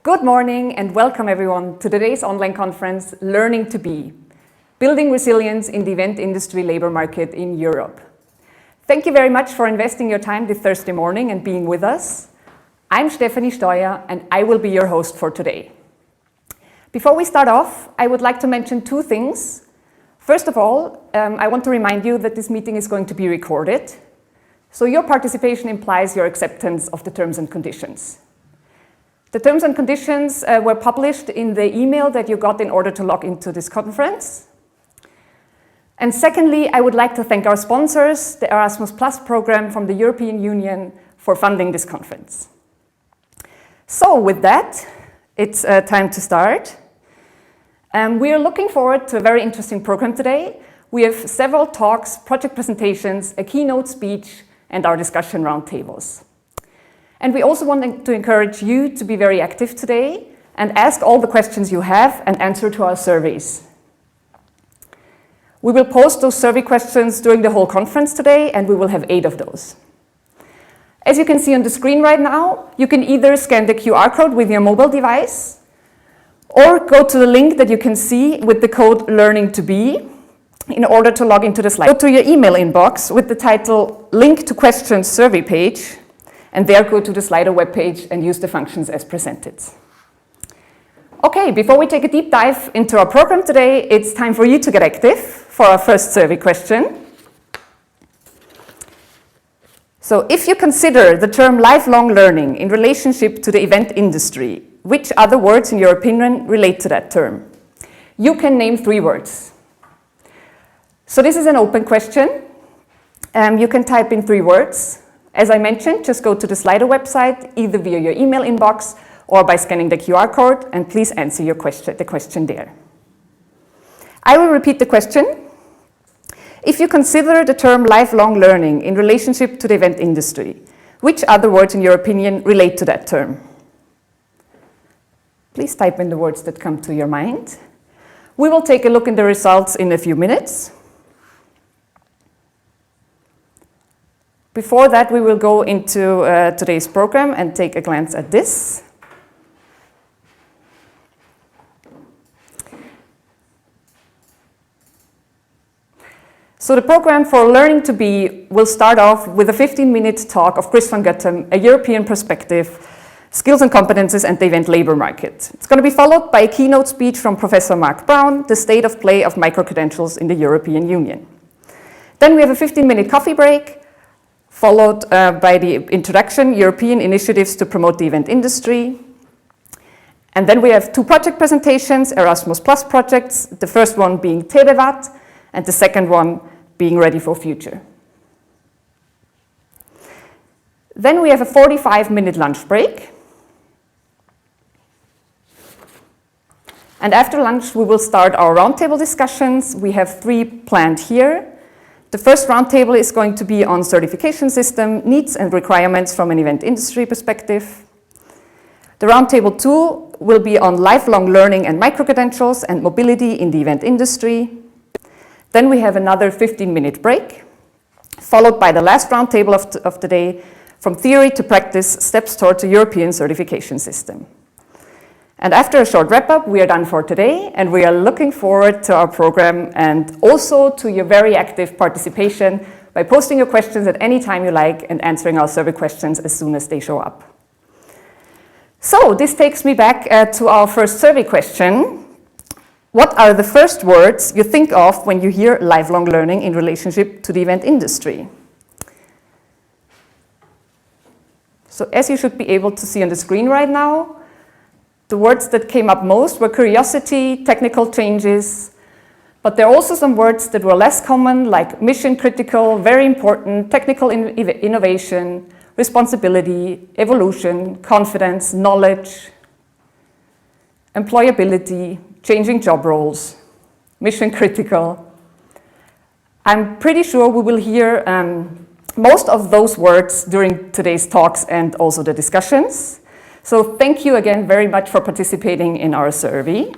Good morning and welcome everyone to today's online conference, Learning to Be, Building Resilience in the Event Industry Labor Market in Europe. Thank you very much for investing your time this Thursday morning and being with us. I'm Stefanie Steuer and I will be your host for today. Before we start off, I would like to mention two things. First of all, I want to remind you that this meeting is going to be recorded. So your participation implies your acceptance of the terms and conditions. The terms and conditions were published in the email that you got in order to log into this conference. And secondly, I would like to thank our sponsors, the Erasmus Plus program from the European Union, for funding this conference. So with that, it's time to start. We are looking forward to a very interesting program today. We have several talks, project presentations, a keynote speech, and our discussion roundtables. And we also want to encourage you to be very active today and ask all the questions you have and answer to our surveys. We will post those survey questions during the whole conference today, and we will have 8 of those. As you can see on the screen right now, you can either scan the QR code with your mobile device or go to the link that you can see with the code Learning to Be in order to log into the slide. Go to your email inbox with the title Link to Questions Survey page, and there go to the Slido webpage and use the functions as presented. Okay, before we take a deep dive into our program today, it's time for you to get active for our first survey question. So if you consider the term lifelong learning in relationship to the event industry, which other words in your opinion relate to that term? You can name 3 words. So this is an open question. You can type in 3 words. As I mentioned, just go to the Slido website, either via your email inbox or by scanning the QR code, and please answer the question there. I will repeat the question. If you consider the term lifelong learning in relationship to the event industry, which other words in your opinion relate to that term? Please type in the words that come to your mind. We will take a look in the results in a few minutes. Before that, we will go into today's program and take a glance at this. So the program for Learning to Be will start off with a 15-minute talk of Chris van Guttem, a European perspective, skills and competences and the event labor market. It's going to be followed by a keynote speech from Professor Mark Brown, the state of play of micro-credentials in the European Union. Then we have a 15-minute coffee break, followed by the introduction, European initiatives to promote the event industry. And then we have 2 project presentations, Erasmus Plus projects, the first one being TVWAT, and the second one being Ready for Future. Then we have a 45-minute lunch break. And after lunch, we will start our roundtable discussions. We have 3 planned here. The first roundtable is going to be on certification system, needs and requirements from an event industry perspective. The roundtable 2 will be on lifelong learning and micro-credentials and mobility in the event industry. Then we have another 15-minute break, followed by the last roundtable of the day, from theory to practice, steps towards a European certification system. And after a short wrap-up, we are done for today, and we are looking forward to our program and also to your very active participation by posting your questions at any time you like and answering our survey questions as soon as they show up. So this takes me back to our first survey question. What are the first words you think of when you hear lifelong learning in relationship to the event industry? So as you should be able to see on the screen right now, the words that came up most were curiosity, technical changes, but there are also some words that were less common, like mission critical, very important, technical innovation, responsibility, evolution, confidence, knowledge, employability, changing job roles, mission critical. I'm pretty sure we will hear most of those words during today's talks and also the discussions. So thank you again very much for participating in our survey.